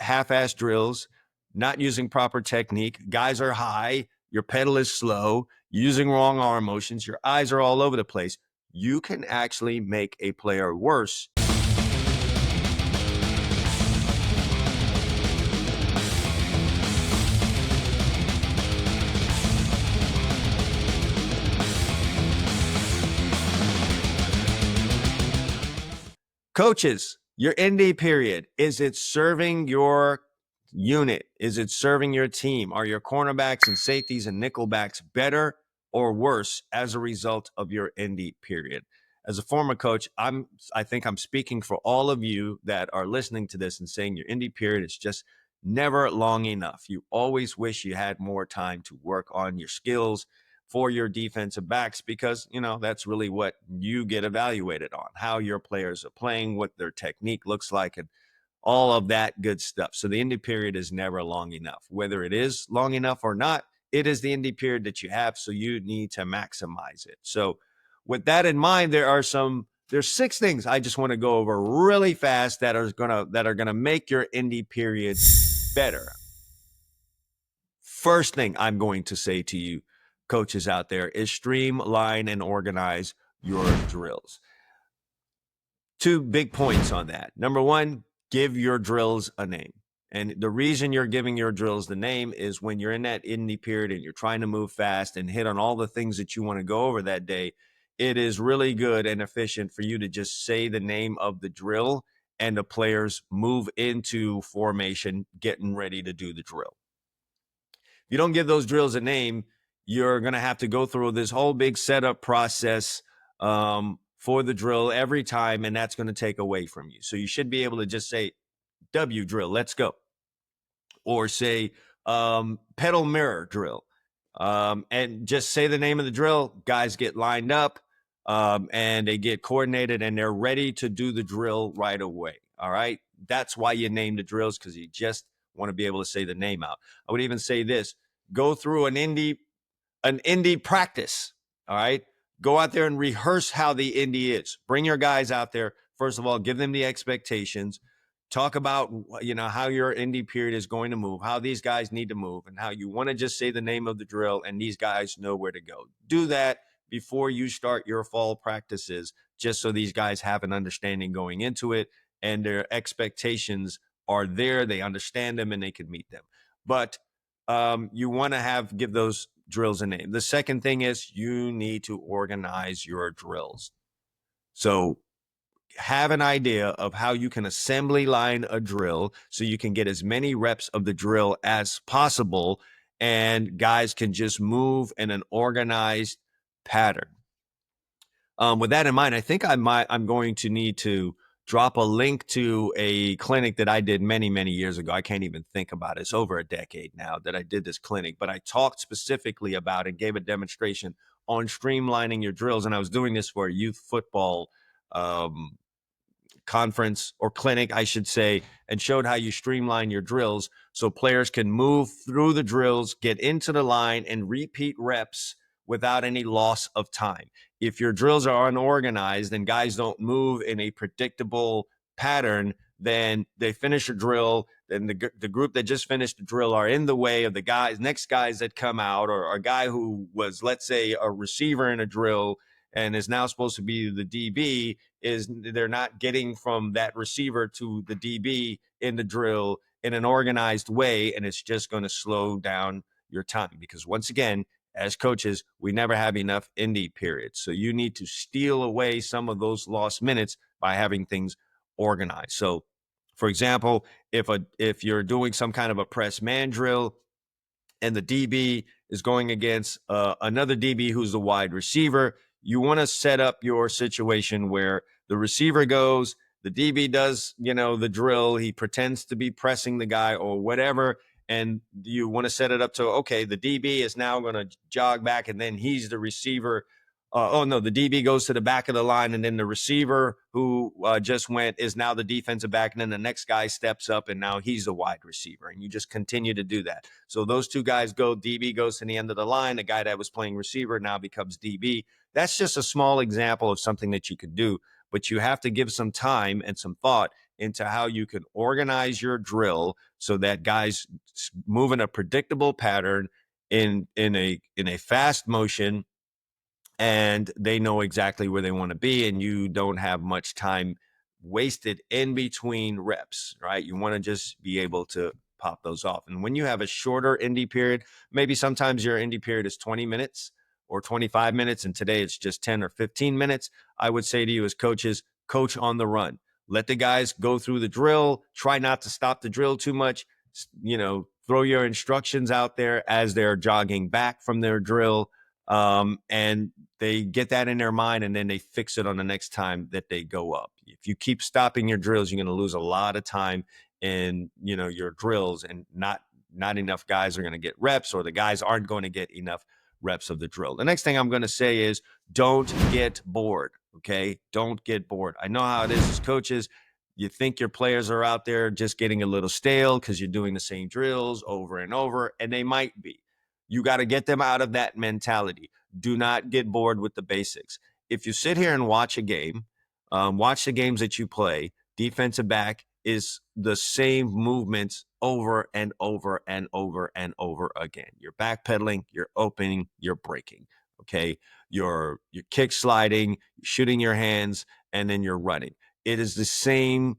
half-ass drills, not using proper technique, guys are high, your pedal is slow, using wrong arm motions, your eyes are all over the place, you can actually make a player worse. Coaches, your Indy period, is it serving your unit? Is it serving your team? Are your cornerbacks and safeties and nickelbacks better or worse as a result of your Indy period? As a former coach, I think I'm speaking for all of you that are listening to this and saying your Indy period is just never long enough. You always wish you had more time to work on your skills for your defensive backs, because, that's really what you get evaluated on, how your players are playing, what their technique looks like, and all of that good stuff. So the Indy period is never long enough. Whether it is long enough or not, it is the Indy period that you have, so you need to maximize it. So with that in mind, there's 6 things I just want to go over really fast that are gonna make your Indy period better. First thing I'm going to say to you, coaches out there, is streamline and organize your drills. 2 big points on that. Number 1, give your drills a name. And the reason you're giving your drills the name is when you're in that Indy period and you're trying to move fast and hit on all the things that you want to go over that day, it is really good and efficient for you to just say the name of the drill and the players move into formation, getting ready to do the drill. If you don't give those drills a name, you're going to have to go through this whole big setup process for the drill every time, and that's going to take away from you. So you should be able to just say, W drill, let's go. Or say, pedal mirror drill. And just say the name of the drill. Guys get lined up, and they get coordinated, and they're ready to do the drill right away. All right? That's why you name the drills, because you just want to be able to say the name out. I would even say this: go through an Indy practice. All right. Go out there and rehearse how the Indy is. Bring your guys out there. First of all, give them the expectations. Talk about, how your Indy period is going to move, how these guys need to move, and how you want to just say the name of the drill and these guys know where to go. Do that before you start your fall practices, just so these guys have an understanding going into it and their expectations are there. They understand them and they can meet them. But you want to give those drills a name. The second thing is you need to organize your drills. So have an idea of how you can assembly line a drill so you can get as many reps of the drill as possible, and guys can just move in an organized pattern. With that in mind, I think I'm going to need to drop a link to a clinic that I did many, many years ago. I can't even think about it. It's over a decade now that I did this clinic, but I talked specifically about and gave a demonstration on streamlining your drills. And I was doing this for a youth football conference, or clinic, I should say, and showed how you streamline your drills so players can move through the drills, get into the line, and repeat reps without any loss of time. If your drills are unorganized and guys don't move in a predictable pattern, then they finish a drill, then the group that just finished the drill are in the way of the next guys that come out, or a guy who was, let's say, a receiver in a drill and is now supposed to be the DB, they're not getting from that receiver to the DB in the drill in an organized way, and it's just going to slow down your time. Because once again, as coaches, we never have enough Indy periods. So you need to steal away some of those lost minutes by having things organized. So, for example, if you're doing some kind of a press man drill and the DB is going against another DB who's a wide receiver, you want to set up your situation where the receiver goes, the DB does, the drill, he pretends to be pressing the guy or whatever, and you want to set it up to, okay, the DB is now going to jog back, and then he's the receiver. The DB goes to the back of the line, and then the receiver who just went is now the defensive back, and then the next guy steps up, and now he's the wide receiver, and you just continue to do that. So those two guys go, DB goes to the end of the line, the guy that was playing receiver now becomes DB. That's just a small example of something that you could do, but you have to give some time and some thought into how you can organize your drill so that guys move in a predictable pattern in a fast motion, and they know exactly where they want to be, and you don't have much time wasted in between reps, right? You want to just be able to pop those off. And when you have a shorter Indy period, maybe sometimes your Indy period is 20 minutes or 25 minutes, and today it's just 10 or 15 minutes, I would say to you as coaches, coach on the run. Let the guys go through the drill. Try not to stop the drill too much. Throw your instructions out there as they're jogging back from their drill. And they get that in their mind, and then they fix it on the next time that they go up. If you keep stopping your drills, you're going to lose a lot of time in your drills, and not enough guys are going to get reps, or the guys aren't going to get enough reps of the drill. The next thing I'm going to say is don't get bored. Okay, don't get bored. I know how it is as coaches. You think your players are out there just getting a little stale because you're doing the same drills over and over, and they might be. You got to get them out of that mentality. Do not get bored with the basics. If you sit here and watch a game, watch the games that you play, defensive back is the same movements over and over and over and over again. You're backpedaling, you're opening, you're breaking. Okay, you're kick sliding, you're shooting your hands, and then you're running. It is the same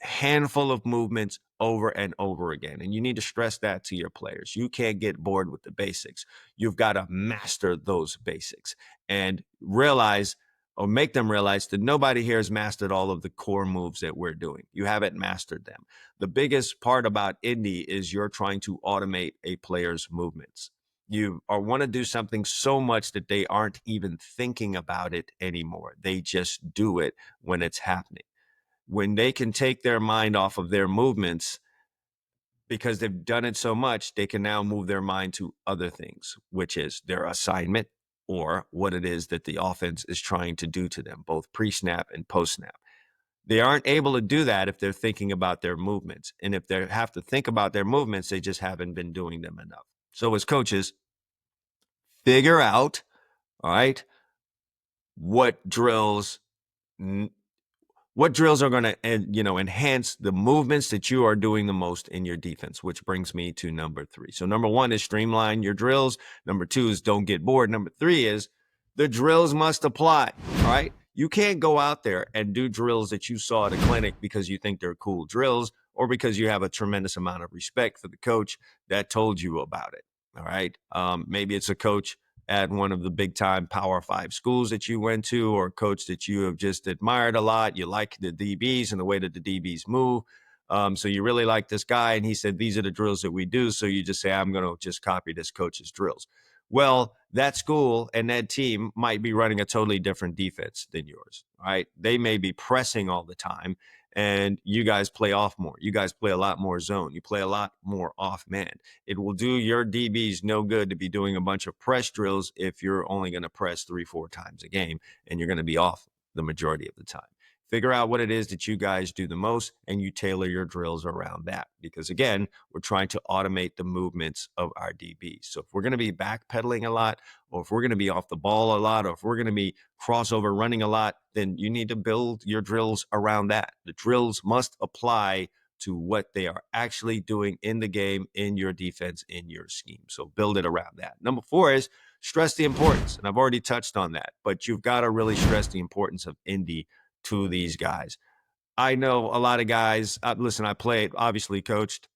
handful of movements over and over again. And you need to stress that to your players. You can't get bored with the basics. You've got to master those basics and realize, or make them realize, that nobody here has mastered all of the core moves that we're doing. You haven't mastered them. The biggest part about Indy is you're trying to automate a player's movements. You want to do something so much that they aren't even thinking about it anymore. They just do it when it's happening. When they can take their mind off of their movements because they've done it so much, they can now move their mind to other things, which is their assignment or what it is that the offense is trying to do to them, both pre-snap and post-snap. They aren't able to do that if they're thinking about their movements. And if they have to think about their movements, they just haven't been doing them enough. So as coaches, figure out, all right, what drills are going to enhance the movements that you are doing the most in your defense, which brings me to number 3. So number 1 is streamline your drills. Number 2 is don't get bored. Number 3 is the drills must apply. All right. You can't go out there and do drills that you saw at a clinic because you think they're cool drills or because you have a tremendous amount of respect for the coach that told you about it. All right. Maybe it's a coach at one of the big time Power 5 schools that you went to, or a coach that you have just admired a lot. You like the DBs and the way that the DBs move. So you really like this guy, and he said, these are the drills that we do. So you just say, I'm going to just copy this coach's drills. Well, that school and that team might be running a totally different defense than yours, right? They may be pressing all the time, and you guys play off more. You guys play a lot more zone. You play a lot more off man. It will do your DBs no good to be doing a bunch of press drills if you're only going to press 3-4 times a game, and you're going to be off the majority of the time. Figure out what it is that you guys do the most, and you tailor your drills around that. Because again, we're trying to automate the movements of our DBs. So if we're going to be backpedaling a lot, or if we're going to be off the ball a lot, or if we're going to be crossover running a lot, then you need to build your drills around that. The drills must apply to what they are actually doing in the game, in your defense, in your scheme. So build it around that. Number 4 is stress the importance. And I've already touched on that, but you've got to really stress the importance of Indy to these guys. I know a lot of guys, listen, I played, obviously coached,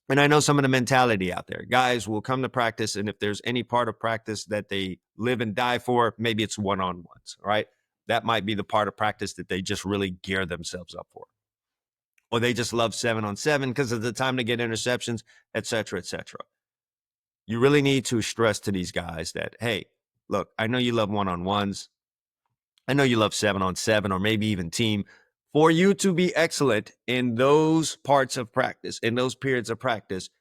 and I know some of the mentality out there. Guys will come to practice, and if there's any part of practice that they live and die for, maybe it's one-on-ones, right? That might be the part of practice that they just really gear themselves up for. Or they just love 7-on-7 because of the time to get interceptions, et cetera, et cetera. You really need to stress to these guys that, hey, look, I know you love one-on-ones. I know you love 7-on-7 or maybe even team. For you to be excellent in those parts of practice, in those periods of practice,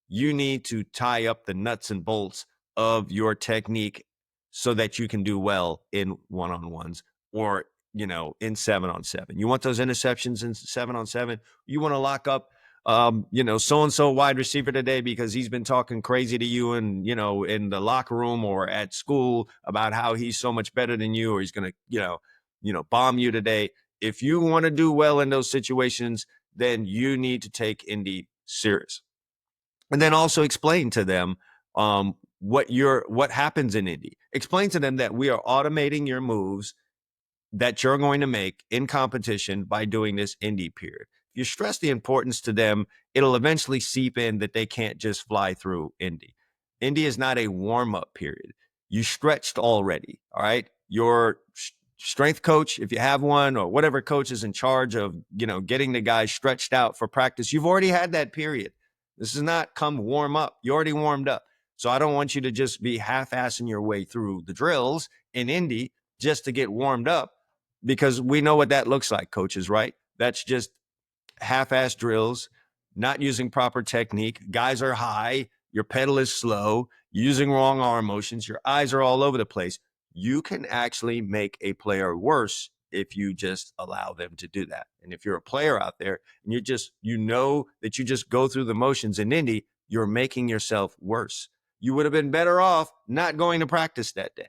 you need to tie up the nuts and bolts of your technique so that you can do well in one-on-ones or, in 7-on-7. You want those interceptions in 7-on-7. You want to lock up, so-and-so wide receiver today because he's been talking crazy to you and, in the locker room or at school about how he's so much better than you, or he's going to, bomb you today. If you want to do well in those situations, then you need to take Indy serious. And then also explain to them what happens in Indy. Explain to them that we are automating your moves that you're going to make in competition by doing this Indy period. If you stress the importance to them, it'll eventually seep in that they can't just fly through Indy. Indy is not a warm-up period. You stretched already, all right? Your strength coach, if you have one, or whatever coach is in charge of, getting the guys stretched out for practice, you've already had that period. This is not come warm up. You already warmed up. So I don't want you to just be half-assing your way through the drills in Indy just to get warmed up, because we know what that looks like, coaches, right? That's just half-ass drills, not using proper technique. Guys are high. Your pedal is slow. Using wrong arm motions. Your eyes are all over the place. You can actually make a player worse if you just allow them to do that. And if you're a player out there and you know that you just go through the motions in Indy, you're making yourself worse. You would have been better off not going to practice that day,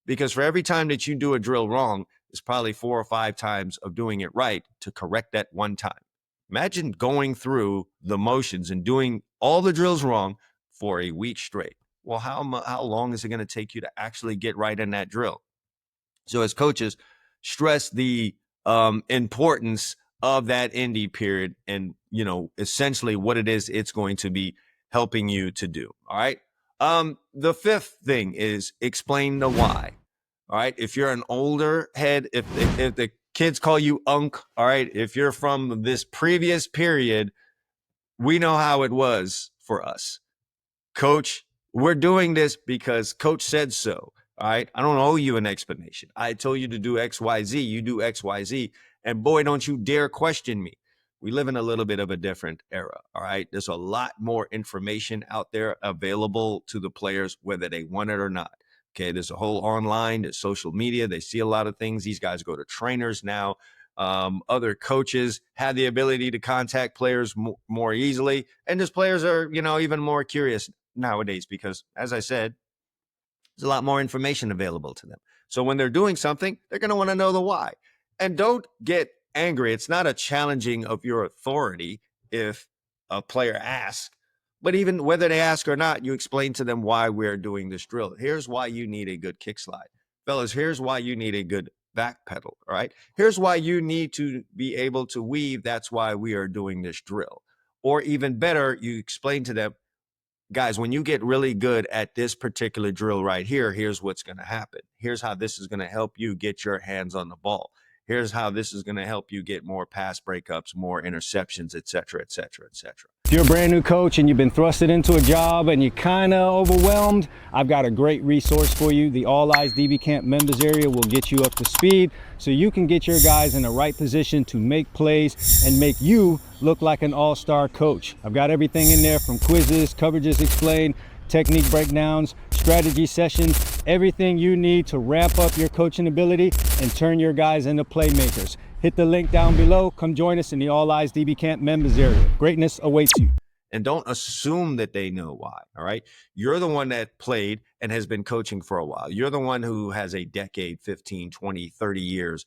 because for every time that you do a drill wrong, there's probably 4 or 5 times of doing it right to correct that one time. Imagine going through the motions and doing all the drills wrong for a week straight. Well, how long is it going to take you to actually get right in that drill? So as coaches, stress the importance of that Indy period and, essentially what it is it's going to be helping you to do. All right. The fifth thing is explain the why. All right. If you're an older head, if the kids call you Unc, all right, if you're from this previous period, we know how it was for us. Coach, we're doing this because coach said so. All right. I don't owe you an explanation. I told you to do X, Y, Z. You do X, Y, Z. And boy, don't you dare question me. We live in a little bit of a different era. All right. There's a lot more information out there available to the players, whether they want it or not. Okay. There's a whole online, there's social media. They see a lot of things. These guys go to trainers now. Other coaches have the ability to contact players more easily. And just players are, even more curious nowadays because, as I said, there's a lot more information available to them. So when they're doing something, they're going to want to know the why. And don't get angry. It's not a challenging of your authority if a player asks, but even whether they ask or not, you explain to them why we're doing this drill. Here's why you need a good kick slide. Fellas, here's why you need a good back pedal, all right? Here's why you need to be able to weave. That's why we are doing this drill. Or even better, you explain to them, guys, when you get really good at this particular drill right here, here's what's going to happen. Here's how this is going to help you get your hands on the ball. Here's how this is going to help you get more pass breakups, more interceptions, et cetera, et cetera, et cetera. If you're a brand new coach and you've been thrusted into a job and you're kind of overwhelmed, I've got a great resource for you. The All Eyes DB Camp members area will get you up to speed so you can get your guys in the right position to make plays and make you look like an all-star coach. I've got everything in there from quizzes, coverages explained, technique breakdowns, strategy sessions, everything you need to ramp up your coaching ability and turn your guys into playmakers. Hit the link down below. Come join us in the All Eyes DB Camp members area. Greatness awaits you. And don't assume that they know why, all right? You're the one that played and has been coaching for a while. You're the one who has a decade, 15, 20, 30 years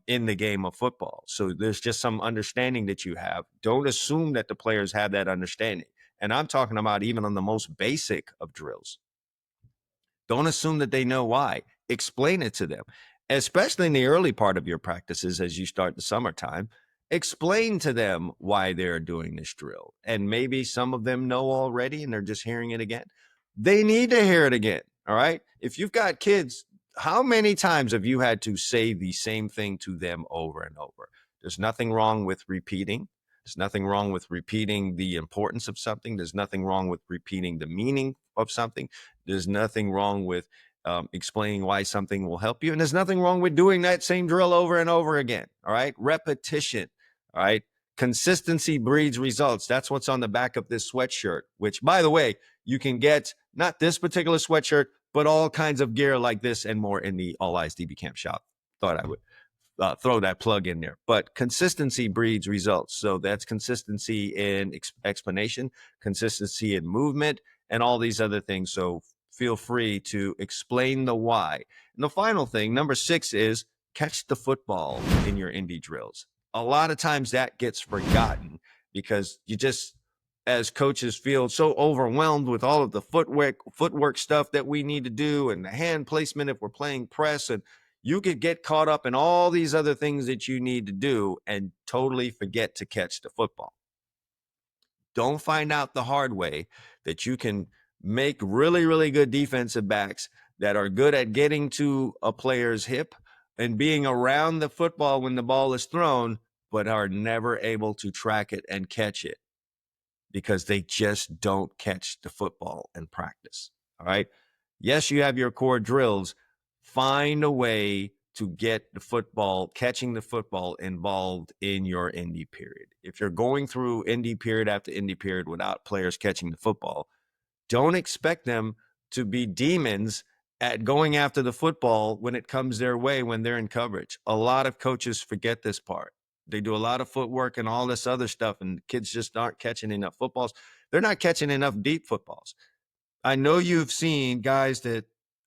in the game of football. So there's just some understanding that you have. Don't assume that the players have that understanding. And I'm talking about even on the most basic of drills. Don't assume that they know why. Explain it to them, especially in the early part of your practices as you start the summertime. Explain to them why they're doing this drill. And maybe some of them know already and they're just hearing it again. They need to hear it again, all right? If you've got kids, how many times have you had to say the same thing to them over and over? There's nothing wrong with repeating. There's nothing wrong with repeating the importance of something. There's nothing wrong with repeating the meaning of something. There's nothing wrong with explaining why something will help you. And there's nothing wrong with doing that same drill over and over again. All right. Repetition. All right. Consistency breeds results. That's what's on the back of this sweatshirt, which, by the way, you can get not this particular sweatshirt, but all kinds of gear like this and more in the All Eyes DB Camp shop. Thought I would throw that plug in there. But consistency breeds results. So that's consistency in explanation, consistency in movement, and all these other things. So feel free to explain the why. And the final thing, number 6, is catch the football in your indie drills. A lot of times that gets forgotten because you just, as coaches, feel so overwhelmed with all of the footwork stuff that we need to do and the hand placement if we're playing press, and you could get caught up in all these other things that you need to do and totally forget to catch the football. Don't find out the hard way that you can make really, really good defensive backs that are good at getting to a player's hip and being around the football when the ball is thrown, but are never able to track it and catch it because they just don't catch the football in practice. All right. Yes, you have your core drills. Find a way to get the football, catching the football involved in your indie period. If you're going through indie period after indie period without players catching the football, don't expect them to be demons at going after the football when it comes their way when they're in coverage. A lot of coaches forget this part. They do a lot of footwork and all this other stuff, and kids just aren't catching enough footballs. They're not catching enough deep footballs. I know you've seen guys that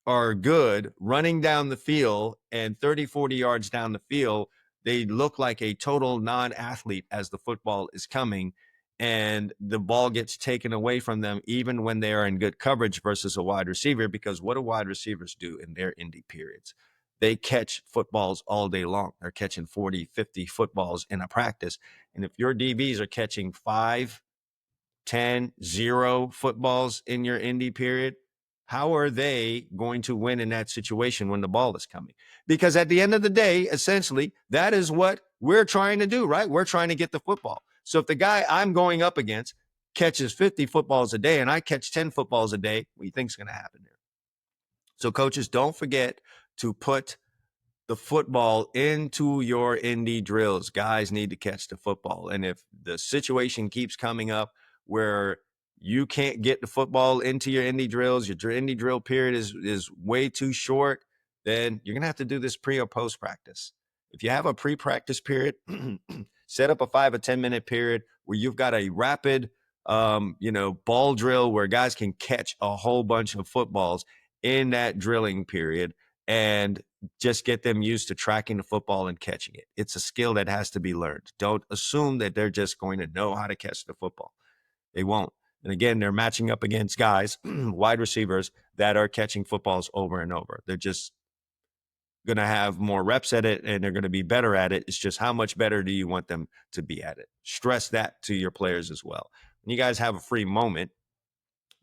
are good running down the field and 30, 40 yards down the field. They look like a total non-athlete as the football is coming, and the ball gets taken away from them even when they are in good coverage versus a wide receiver, because what do wide receivers do in their indie periods? They catch footballs all day long. They're catching 40, 50 footballs in a practice. And if your DBs are catching 5, 10, 0 footballs in your indie period, how are they going to win in that situation when the ball is coming? Because at the end of the day, essentially, that is what we're trying to do, right? We're trying to get the football. So if the guy I'm going up against catches 50 footballs a day and I catch 10 footballs a day, what do you think is going to happen there? So coaches, don't forget to put the football into your indie drills. Guys need to catch the football. And if the situation keeps coming up where you can't get the football into your indie drills, your indie drill period is way too short, then you're going to have to do this pre or post practice. If you have a pre-practice period, set up a 5 or 10 minute period where you've got a rapid, ball drill where guys can catch a whole bunch of footballs in that drilling period, and just get them used to tracking the football and catching it. It's a skill that has to be learned. Don't assume that they're just going to know how to catch the football. They won't. And again, they're matching up against guys, wide receivers, that are catching footballs over and over. They're just going to have more reps at it and they're going to be better at it. It's just how much better do you want them to be at it? Stress that to your players as well. When you guys have a free moment,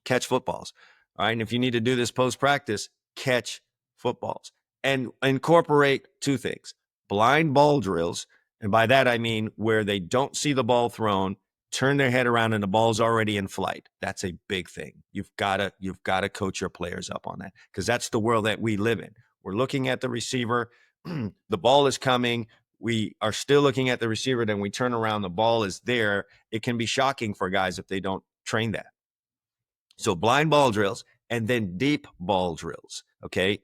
catch footballs. All right. And if you need to do this post-practice, catch footballs and incorporate 2 things: blind ball drills. And by that, I mean where they don't see the ball thrown, turn their head around and the ball's already in flight. That's a big thing. You've got to coach your players up on that, because that's the world that we live in. We're looking at the receiver. The ball is coming. We are still looking at the receiver. Then we turn around. The ball is there. It can be shocking for guys if they don't train that. So blind ball drills and then deep ball drills. Okay.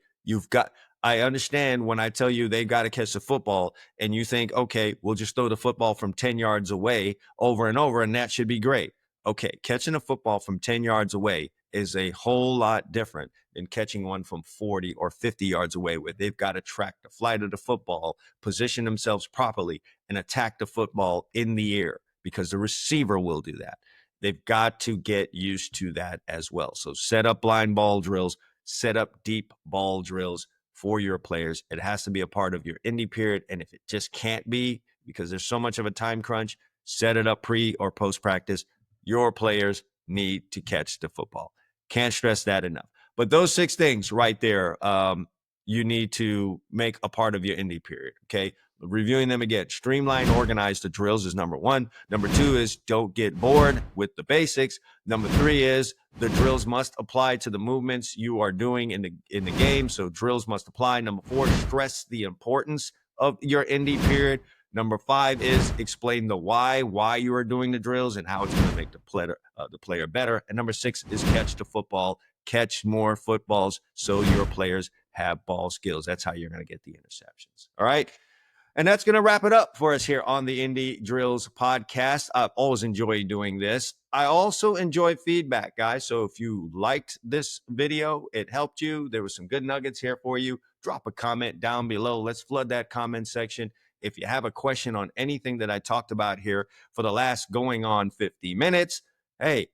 I understand when I tell you they've got to catch the football and you think, okay, we'll just throw the football from 10 yards away over and over, and that should be great. Okay. Catching a football from 10 yards away is a whole lot different than catching one from 40 or 50 yards away, where they've got to track the flight of the football, position themselves properly, and attack the football in the air, because the receiver will do that. They've got to get used to that as well. So set up blind ball drills, set up deep ball drills for your players. It has to be a part of your indie period. And if it just can't be, because there's so much of a time crunch, set it up pre or post practice. Your players need to catch the football. Can't stress that enough. But those 6 things right there, you need to make a part of your indie period. Okay. Reviewing them again: streamline, organize the drills is number 1. Number 2 is don't get bored with the basics. Number 3 is the drills must apply to the movements you are doing in the game. So drills must apply. Number 4, stress the importance of your indie period. Number 5 is explain the why you are doing the drills and how it's going to make the player better. And number 6 is catch the football. Catch more footballs so your players have ball skills. That's how you're going to get the interceptions. All right. And that's going to wrap it up for us here on the Indie Drills podcast. I've always enjoyed doing this. I also enjoy feedback, guys. So if you liked this video, it helped you, there was some good nuggets here for you, drop a comment down below. Let's flood that comment section. If you have a question on anything that I talked about here for the last going on 50 minutes, hey,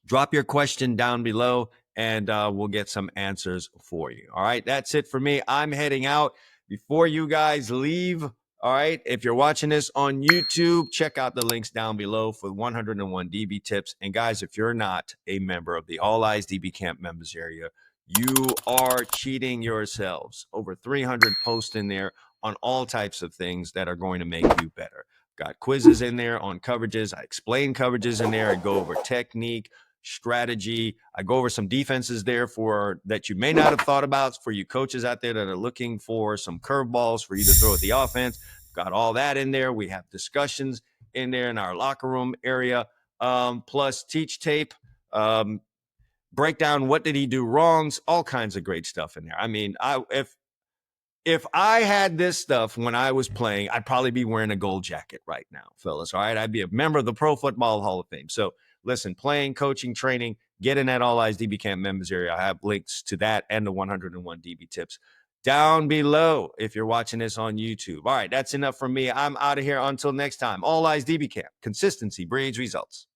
drop your question down below and we'll get some answers for you. All right, that's it for me. I'm heading out. Before you guys leave, all right, if you're watching this on YouTube, check out the links down below for 101 DB tips. And guys, if you're not a member of the All Eyes DB Camp members area, you are cheating yourselves. Over 300 posts in there on all types of things that are going to make you better. Got quizzes in there on coverages. I explain coverages in there. I go over technique, strategy. I go over some defenses there for that you may not have thought about for you coaches out there that are looking for some curveballs for you to throw at the offense. Got all that in there. We have discussions in there in our locker room area, plus teach tape, break down what did he do wrongs, all kinds of great stuff in there. I mean, if I had this stuff when I was playing, I'd probably be wearing a gold jacket right now, fellas. All right, I'd be a member of the Pro Football Hall of Fame. So listen, playing, coaching, training, get in that All Eyes DB Camp members area. I have links to that and the 101 DB tips down below if you're watching this on YouTube. All right, that's enough from me. I'm out of here until next time. All Eyes DB Camp. Consistency breeds results.